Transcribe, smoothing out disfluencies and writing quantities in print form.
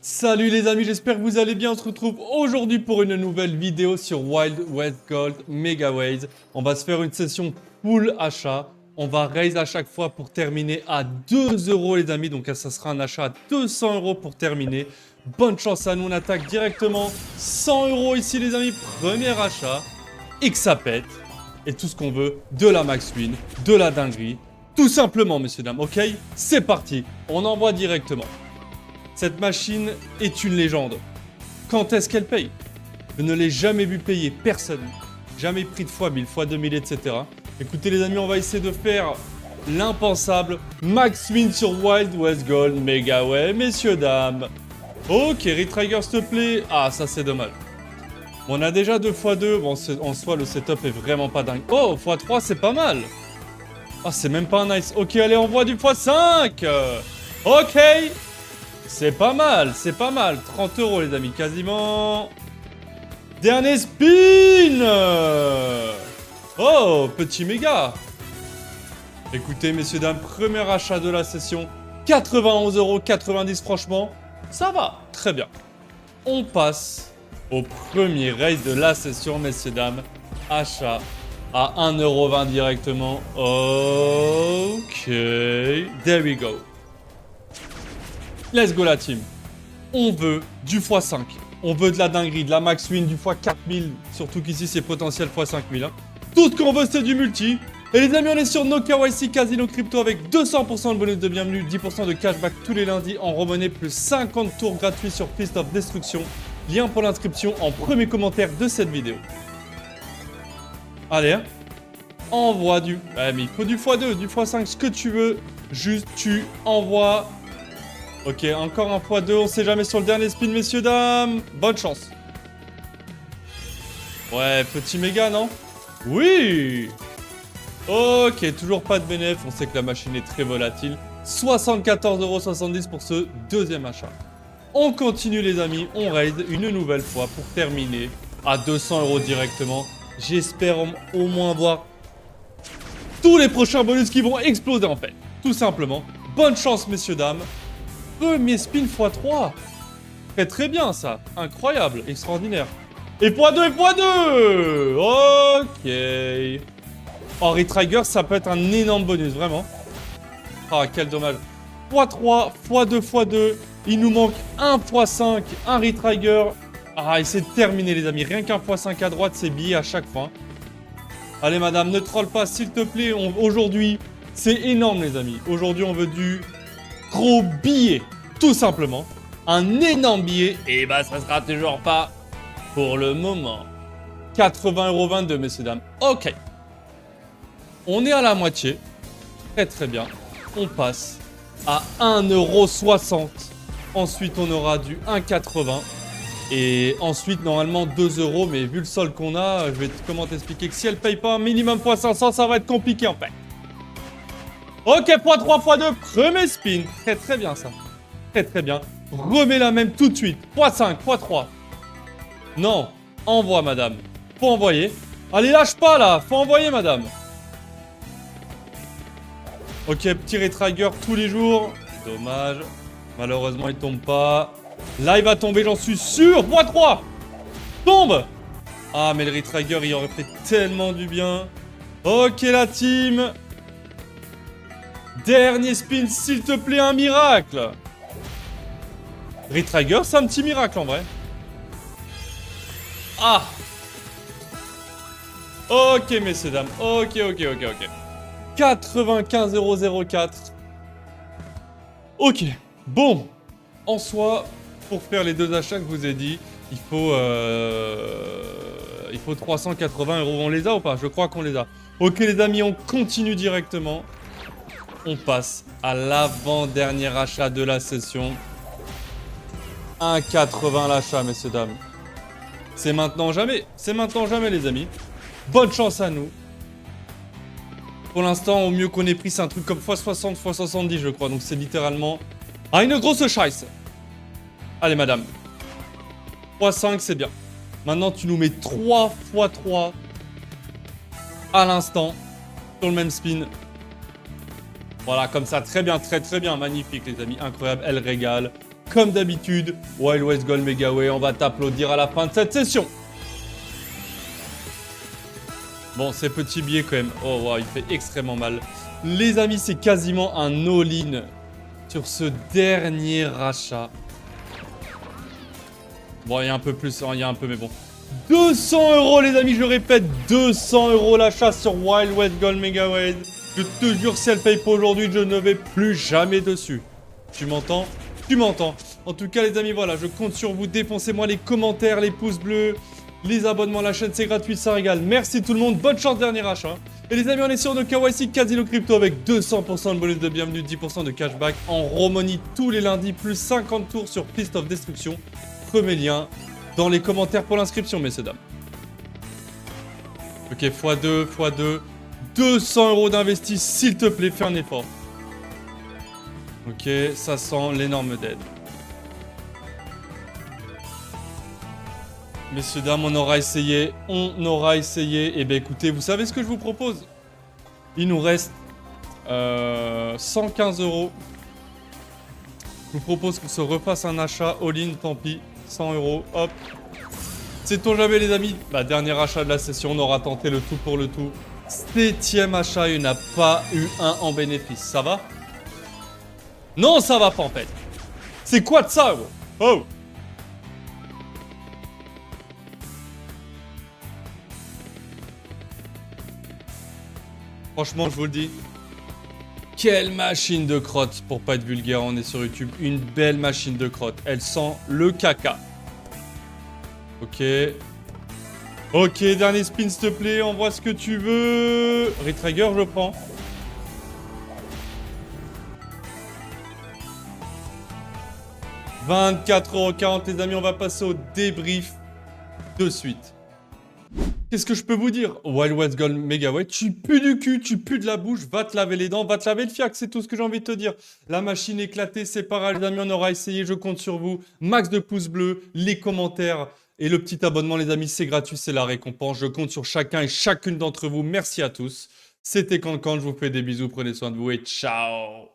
Salut les amis, j'espère que vous allez bien. On se retrouve aujourd'hui pour une nouvelle vidéo sur Wild West Gold Megaways. On va se faire une session full achat. On va raise à chaque fois pour terminer à 2 € les amis. Donc ça sera un achat à 200 € pour terminer. Bonne chance à nous, on attaque directement 100 € ici les amis. Premier achat. Et que ça pète. Et tout ce qu'on veut, de la max win, de la dinguerie. Tout simplement messieurs dames, ok? C'est parti, on envoie directement. Cette machine est une légende. Quand est-ce qu'elle paye? Je ne l'ai jamais vu payer, personne. Jamais pris de x1000, x2000, etc. Écoutez les amis, on va essayer de faire l'impensable. Max win sur Wild West Gold Megaway, messieurs, dames. Ok, Retrigger s'il te plaît. Ah, ça c'est dommage. On a déjà 2x2. Bon, en soi, le setup est vraiment pas dingue. Oh, x3, c'est pas mal. Ah, c'est même pas un nice. Ok, allez, on voit du x5. Ok. C'est pas mal, c'est pas mal. 30 € les amis, quasiment. Dernier spin. Oh, petit méga. Écoutez, messieurs, dames, premier achat de la session. 91 €, 90 franchement. Ça va, très bien. On passe au premier raid de la session, messieurs, dames. Achat à 1,20 € directement. Ok, there we go. Let's go la team. On veut du x5. On veut de la dinguerie, de la max win, du x4000. Surtout qu'ici c'est potentiel x5000. Hein. Tout ce qu'on veut c'est du multi. Et les amis on est sur NoKYC Casino Crypto avec 200% de bonus de bienvenue, 10% de cashback tous les lundis en remonnaie, plus 50 tours gratuits sur Fist of Destruction. Lien pour l'inscription en premier commentaire de cette vidéo. Allez hein. Envoie du... Ouais mais il faut du x2, du x5, ce que tu veux. Juste tu envoies... Ok, encore un x2, on sait jamais sur le dernier spin, messieurs, dames. Bonne chance. Ouais, petit méga, non? Oui. Ok, toujours pas de bénéf, on sait que la machine est très volatile. 74,70 € pour ce deuxième achat. On continue les amis, on raid une nouvelle fois pour terminer à 200 € directement. J'espère au moins voir tous les prochains bonus qui vont exploser en fait. Tout simplement. Bonne chance, messieurs, dames. Premier spin x3. Très très bien ça. Incroyable, extraordinaire. Et x2 et x2. Ok. Oh, Retrigger, ça peut être un énorme bonus, vraiment. Ah, quel dommage. x3, x2, x2. Il nous manque un x5, un Retrigger. Ah, et c'est terminé les amis. Rien qu'un x5 à droite, c'est billets à chaque fois. Allez madame, ne troll pas s'il te plaît. Aujourd'hui, c'est énorme les amis. Aujourd'hui, on veut du... gros billet, tout simplement. Un énorme billet. Et bah, ça sera toujours pas pour le moment. 80,22 €, messieurs, dames. Ok. On est à la moitié. Très, très bien. On passe à 1,60 €. Ensuite, on aura du 1,80 €. Et ensuite, normalement, 2 €. Mais vu le sol qu'on a, je vais comment t'expliquer que si elle paye pas un minimum x500, ça va être compliqué, en fait. Ok, x3, x2, premier spin. Très très bien ça. Très très bien. Remets la même tout de suite. x5, x3. Non, envoie madame. Faut envoyer. Allez, lâche pas là. Faut envoyer madame. Ok, petit Retrigger tous les jours. Dommage. Malheureusement, il tombe pas. Là, il va tomber, j'en suis sûr. x3. Tombe. Ah, mais le Retrigger, il aurait fait tellement du bien. Ok, la team. Dernier spin, s'il te plaît, un miracle. Retrigger, c'est un petit miracle en vrai. Ah. Ok, messieurs, dames. Ok. 95,004. Ok. Bon. En soi, pour faire les deux achats que je vous ai dit, il faut 380 €. On les a ou pas? Je crois qu'on les a. Ok, les amis, on continue directement. On passe à l'avant-dernier achat de la session. 1,80 € l'achat, messieurs, dames. C'est maintenant ou jamais. C'est maintenant ou jamais, les amis. Bonne chance à nous. Pour l'instant, au mieux qu'on ait pris, c'est un truc comme x60, x70, je crois. Donc, c'est littéralement... Ah, une grosse chaise. Allez, madame. x5, c'est bien. Maintenant, tu nous mets 3 x 3 à l'instant sur le même spin. Voilà, comme ça, très bien, très bien, magnifique les amis, incroyable, elle régale. comme d'habitude, Wild West Gold Megaway, on va t'applaudir à la fin de cette session. Bon, ces petits billets quand même, oh wow, il fait extrêmement mal. Les amis, c'est quasiment un all-in sur ce dernier rachat. Bon, il y a un peu plus, il y a un peu, mais bon. 200 € les amis, je répète, 200 € l'achat sur Wild West Gold Megaway. Je te jure, si elle paye pas aujourd'hui, je ne vais plus jamais dessus. Tu m'entends? Tu m'entends? En tout cas les amis, voilà, je compte sur vous. Défoncez-moi les commentaires, les pouces bleus, les abonnements à la chaîne, c'est gratuit, ça régale. Merci tout le monde, bonne chance dernier achat. Et les amis, on est sur nos KYC Casino Crypto avec 200% de bonus de bienvenue, 10% de cashback en Romani tous les lundis, plus 50 tours sur Fist of Destruction. Premier lien dans les commentaires pour l'inscription, messieurs dames. Ok, x2, x2. 200 € d'investis, s'il te plaît, fais un effort. Ok, ça sent l'énorme dead. Messieurs, dames, on aura essayé. Et bien écoutez, vous savez ce que je vous propose? Il nous reste 115 €. Je vous propose qu'on se refasse un achat all-in, tant pis. 100 €, hop. Sait-on jamais les amis? Bah, dernier achat de la session, on aura tenté le tout pour le tout. 7e achat, il n'y en a pas eu un en bénéfice. Ça va? Non, ça va pas en fait. C'est quoi de ça, gros? Oh! Franchement, je vous le dis. Quelle machine de crotte, pour pas être vulgaire, on est sur YouTube. Une belle machine de crotte. Elle sent le caca. Ok. Ok, dernier spin s'il te plaît, envoie ce que tu veux. Retrigger, je prends. « 24,40 € les amis, on va passer au débrief de suite. Qu'est-ce que je peux vous dire? Wild West Gold Megaway, tu pues du cul, tu pues de la bouche, va te laver les dents, va te laver le fiac, c'est tout ce que j'ai envie de te dire. La machine éclatée, c'est pas grave les amis, on aura essayé, je compte sur vous. Max de pouces bleus, les commentaires et le petit abonnement les amis, c'est gratuit, c'est la récompense. Je compte sur chacun et chacune d'entre vous, merci à tous. C'était Cancan, je vous fais des bisous, prenez soin de vous et ciao.